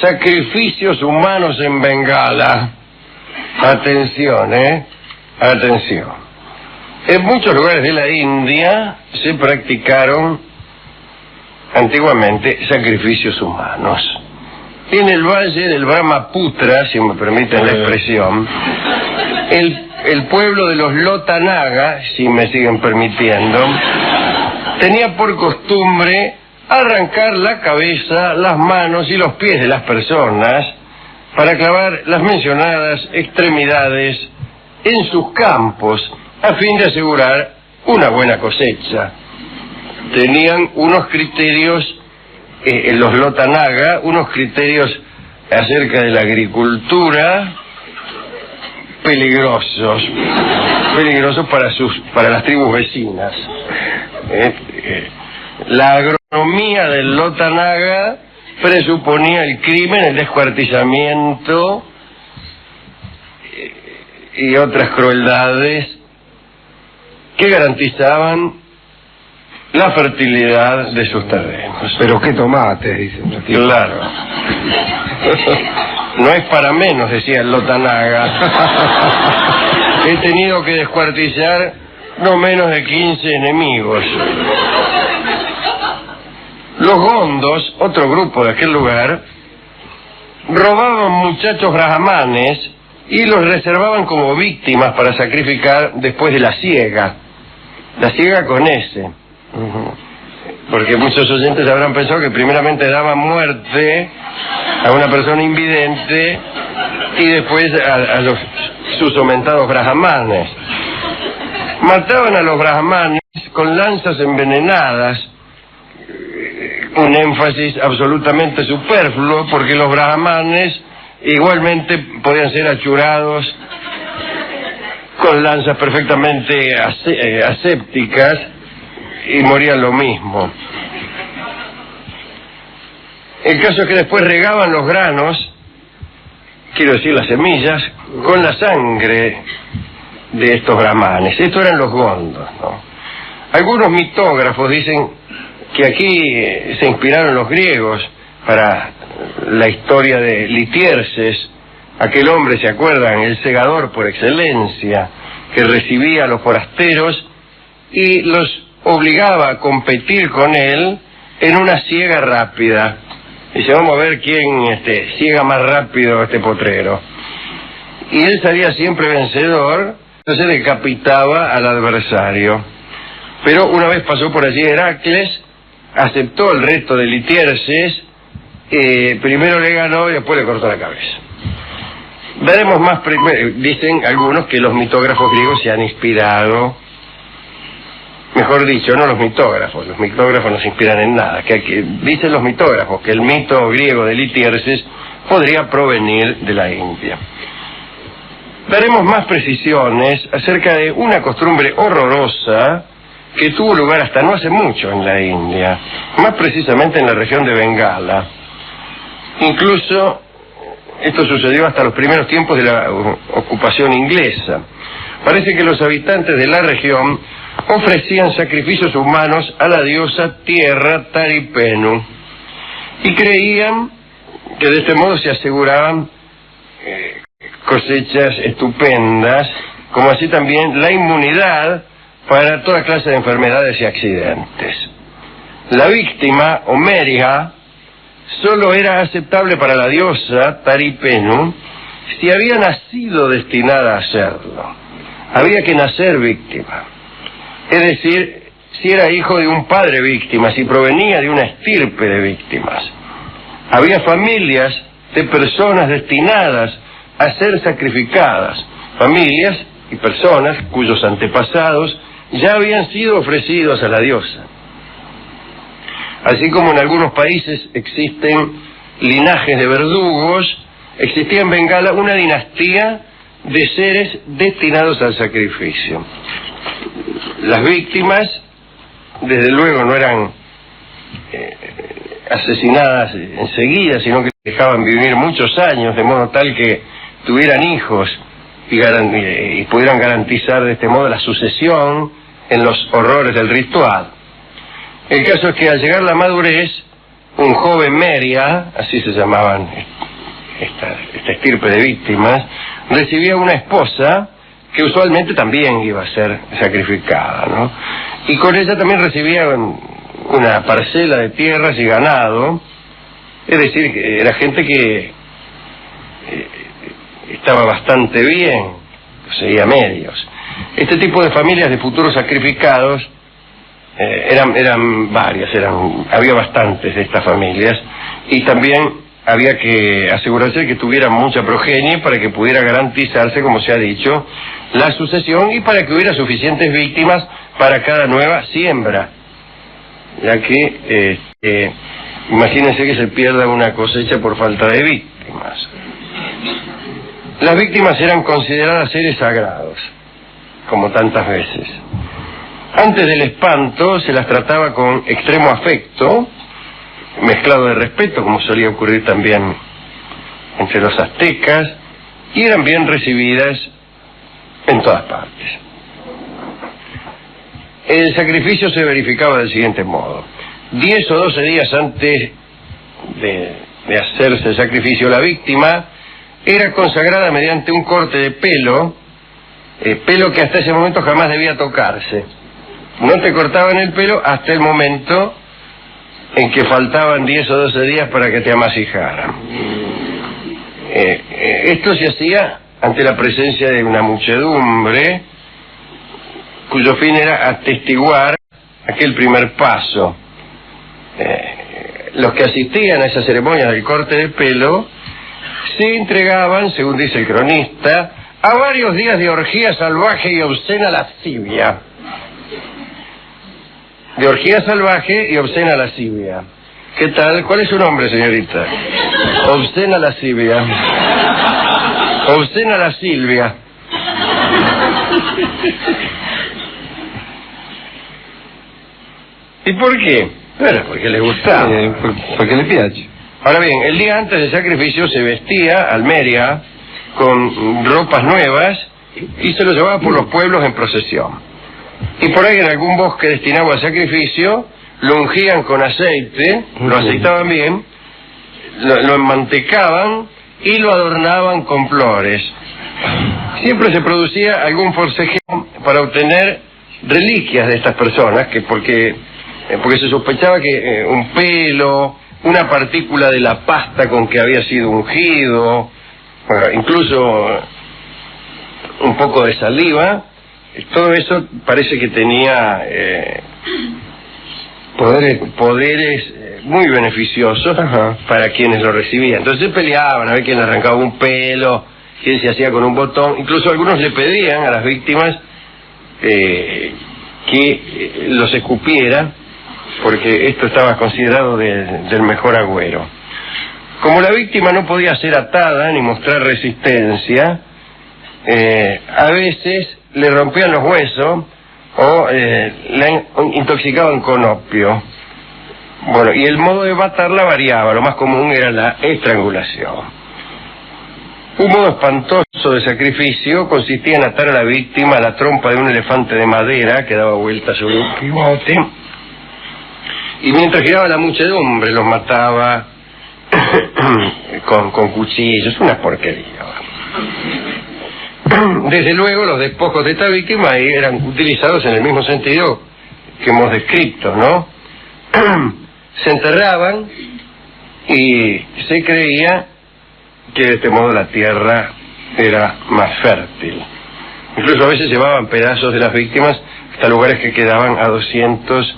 Sacrificios humanos en Bengala. Atención, atención. En muchos lugares de la India se practicaron antiguamente sacrificios humanos. En el valle del Brahmaputra, si me permiten la expresión, el pueblo de los Lotanaga, si me siguen permitiendo, tenía por costumbre arrancar la cabeza, las manos y los pies de las personas para clavar las mencionadas extremidades en sus campos a fin de asegurar una buena cosecha. Tenían unos criterios, los Lotanaga, unos criterios acerca de la agricultura peligrosos para las tribus vecinas. La agronomía del Lotanaga presuponía el crimen, el descuartizamiento y otras crueldades que garantizaban la fertilidad de sus terrenos. Pero qué tomates, dicen. Claro. No es para menos, decía el Lotanaga. He tenido que descuartizar no menos de 15 enemigos. Los gondos, otro grupo de aquel lugar, robaban muchachos brahmanes y los reservaban como víctimas para sacrificar después de la siega. La siega con S. Porque muchos oyentes habrán pensado que primeramente daba muerte a una persona invidente y después a sus aumentados brahmanes. Mataban a los brahmanes con lanzas envenenadas, un énfasis absolutamente superfluo, porque los brahmanes igualmente podían ser achurados con lanzas perfectamente asépticas y morían lo mismo. El caso es que después regaban los granos, quiero decir las semillas, con la sangre de estos brahmanes. Estos eran los gondos, ¿no? Algunos mitógrafos dicen que aquí se inspiraron los griegos para la historia de Litierses, aquel hombre, ¿se acuerdan?, el segador por excelencia, que recibía a los forasteros y los obligaba a competir con él en una siega rápida. Dice, vamos a ver quién siega más rápido este potrero. Y él salía siempre vencedor, entonces decapitaba al adversario. Pero una vez pasó por allí Heracles, aceptó el reto de Litierses, primero le ganó y después le cortó la cabeza. Veremos más, dicen algunos que los mitógrafos griegos se han inspirado, mejor dicho, no los mitógrafos no se inspiran en nada, dicen los mitógrafos que el mito griego de Litierses podría provenir de la India. Daremos más precisiones acerca de una costumbre horrorosa que tuvo lugar hasta no hace mucho en la India, más precisamente en la región de Bengala. Incluso esto sucedió hasta los primeros tiempos de la ocupación inglesa. Parece que los habitantes de la región ofrecían sacrificios humanos a la diosa tierra Taripenu y creían que de este modo se aseguraban cosechas estupendas, como así también la inmunidad para toda clase de enfermedades y accidentes. La víctima, o Meriha, solo era aceptable para la diosa Taripenu si había nacido destinada a hacerlo. Había que nacer víctima. Es decir, si era hijo de un padre víctima, si provenía de una estirpe de víctimas. Había familias de personas destinadas a ser sacrificadas, familias y personas cuyos antepasados ya habían sido ofrecidos a la diosa. Así como en algunos países existen linajes de verdugos, existía en Bengala una dinastía de seres destinados al sacrificio. Las víctimas, desde luego, no eran asesinadas enseguida, sino que dejaban vivir muchos años, de modo tal que tuvieran hijos y pudieran garantizar de este modo la sucesión en los horrores del ritual. El caso es que al llegar la madurez, un joven Meria, así se llamaban esta estirpe de víctimas, recibía una esposa que usualmente también iba a ser sacrificada, ¿no? Y con ella también recibía una parcela de tierras y ganado, es decir, que era gente que estaba bastante bien, poseía medios. Este tipo de familias de futuros sacrificados eran varias, había bastantes de estas familias, y también había que asegurarse de que tuvieran mucha progenie para que pudiera garantizarse, como se ha dicho, la sucesión, y para que hubiera suficientes víctimas para cada nueva siembra, ya que imagínense que se pierda una cosecha por falta de víctimas. Las víctimas eran consideradas seres sagrados, como tantas veces. Antes del espanto se las trataba con extremo afecto, mezclado de respeto, como solía ocurrir también entre los aztecas, y eran bien recibidas en todas partes. El sacrificio se verificaba del siguiente modo: 10 o 12 días antes de hacerse el sacrificio, la víctima era consagrada mediante un corte de pelo, pelo que hasta ese momento jamás debía tocarse. No te cortaban el pelo hasta el momento en que faltaban 10 o 12 días para que te amasijaran. Esto se hacía ante la presencia de una muchedumbre cuyo fin era atestiguar aquel primer paso. Los que asistían a esa ceremonia del corte de pelo se entregaban, según dice el cronista, a varios días de orgía salvaje y obscena lascivia. De orgía salvaje y obscena lascivia. ¿Qué tal? ¿Cuál es su nombre, señorita? Obscena lascivia. Obscena la Silvia. ¿Y por qué? Bueno, porque le gustaba. Porque le piace. Ahora bien, el día antes del sacrificio se vestía Almeria con ropas nuevas y se lo llevaba por los pueblos en procesión. Y por ahí en algún bosque destinado al sacrificio lo ungían con aceite, lo aceitaban bien, lo enmantecaban y lo adornaban con flores. Siempre se producía algún forcejeo para obtener reliquias de estas personas, porque se sospechaba que un pelo, una partícula de la pasta con que había sido ungido, bueno, incluso un poco de saliva, todo eso parece que tenía poderes muy beneficiosos para quienes lo recibían. Entonces se peleaban a ver quién le arrancaba un pelo, quién se hacía con un botón. Incluso algunos le pedían a las víctimas que los escupiera, porque esto estaba considerado del mejor agüero. Como la víctima no podía ser atada ni mostrar resistencia, a veces le rompían los huesos o la intoxicaban con opio. Bueno, y el modo de matarla variaba. Lo más común era la estrangulación. Un modo espantoso de sacrificio consistía en atar a la víctima a la trompa de un elefante de madera que daba vueltas sobre un pivote, y mientras giraba la muchedumbre los mataba con cuchillos. Una porquería. Desde luego los despojos de esta víctima eran utilizados en el mismo sentido que hemos descrito, ¿no? Se enterraban y se creía que de este modo la tierra era más fértil. Incluso a veces llevaban pedazos de las víctimas hasta lugares que quedaban a 200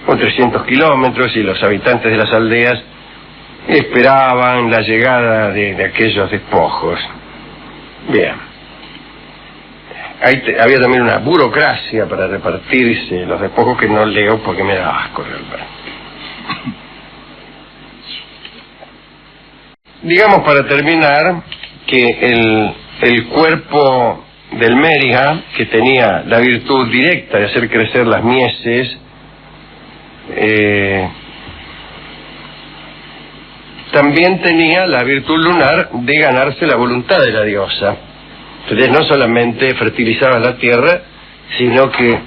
o 300 kilómetros, y los habitantes de las aldeas esperaban la llegada de aquellos despojos. Bien. Había también una burocracia para repartirse los despojos que no leo porque me da asco realmente. Digamos, para terminar, que el cuerpo del Mériga, que tenía la virtud directa de hacer crecer las mieses, también tenía la virtud lunar de ganarse la voluntad de la diosa. Entonces no solamente fertilizaba la tierra, sino que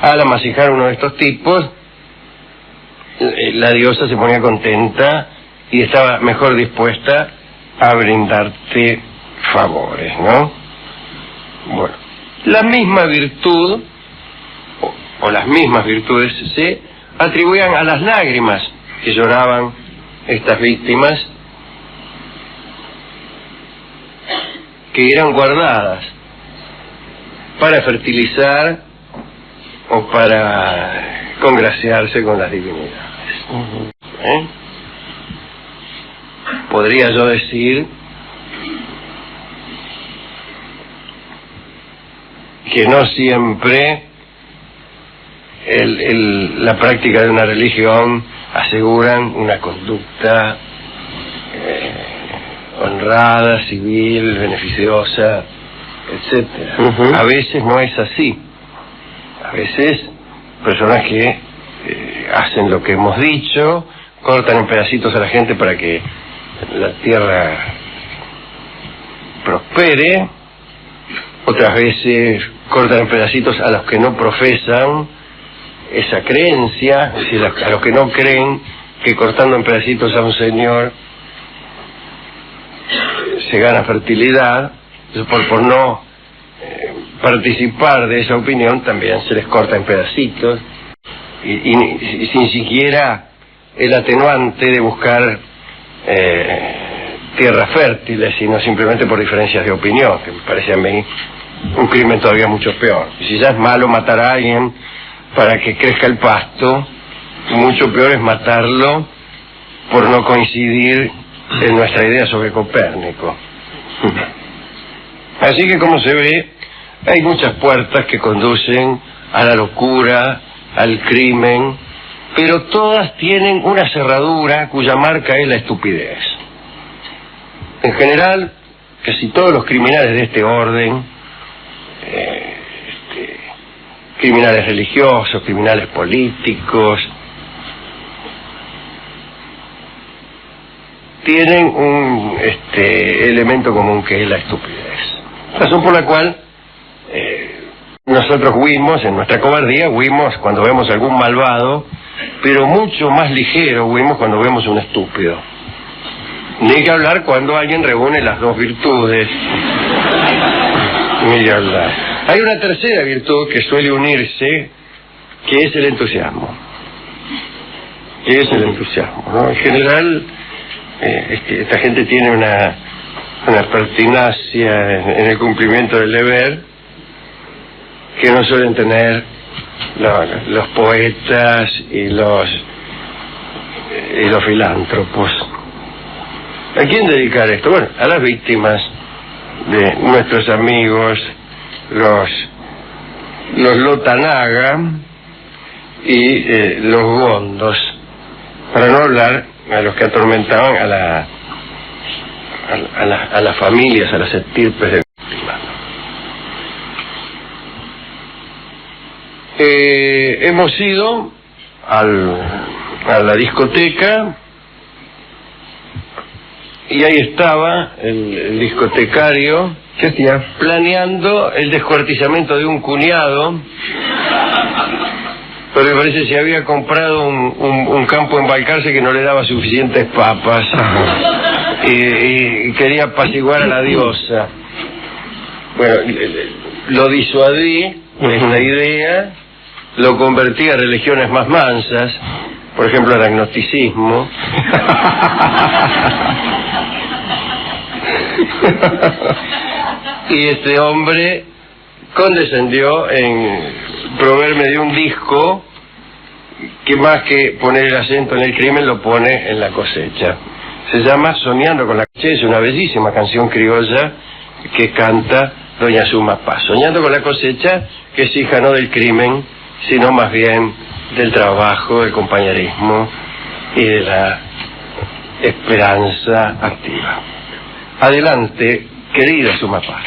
al amasijar uno de estos tipos la diosa se ponía contenta y estaba mejor dispuesta a brindarte favores, ¿no? Bueno, la misma virtud, o las mismas virtudes, se atribuían a las lágrimas que lloraban estas víctimas, que eran guardadas para fertilizar o para congraciarse con las divinidades. Podría yo decir que no siempre la práctica de una religión aseguran una conducta honrada, civil, beneficiosa, etcétera. A veces no es así. A veces personas que hacen lo que hemos dicho, cortan en pedacitos a la gente para que la tierra prospere, otras veces cortan en pedacitos a los que no profesan esa creencia, es decir, a los que no creen que cortando en pedacitos a un señor se gana fertilidad. Por no participar de esa opinión también se les corta en pedacitos y sin siquiera el atenuante de buscar tierras fértiles, sino simplemente por diferencias de opinión, que me parece a mí un crimen todavía mucho peor. Y si ya es malo matar a alguien para que crezca el pasto, mucho peor es matarlo por no coincidir en nuestra idea sobre Copérnico. Así que, como se ve, hay muchas puertas que conducen a la locura, al crimen, pero todas tienen una cerradura cuya marca es la estupidez. En general, casi todos los criminales de este orden, criminales religiosos, criminales políticos, tienen un elemento común que es la estupidez. Razón por la cual nosotros huimos, en nuestra cobardía, huimos cuando vemos algún malvado, pero mucho más ligero huimos cuando vemos un estúpido. Ni que hablar cuando alguien reúne las dos virtudes. Ni que hablar. Hay una tercera virtud que suele unirse, que es el entusiasmo. Que es el entusiasmo, ¿no? En general, esta gente tiene una pertinacia en el cumplimiento del deber que no suelen tener los poetas y los filántropos. ¿A quién dedicar esto? Bueno, a las víctimas de nuestros amigos, los Lotanaga y los Gondos, para no hablar a los que atormentaban a las familias, a las estirpes de víctimas. Hemos ido a la discoteca y ahí estaba el discotecario. ¿Qué hacía? Planeando el descuartizamiento de un cuñado, pero me parece que se había comprado un campo en Balcarce que no le daba suficientes papas y quería apaciguar a la diosa. Bueno, lo disuadí de esta idea, lo convertí a religiones más mansas, por ejemplo al agnosticismo. Y este hombre condescendió en proveerme de un disco que, más que poner el acento en el crimen, lo pone en la cosecha. Se llama Soñando con la cosecha, es una bellísima canción criolla que canta doña Suma Paz. Soñando con la cosecha, que es hija no del crimen, sino más bien del trabajo, del compañerismo y de la esperanza activa. Adelante, querida Suma Paz.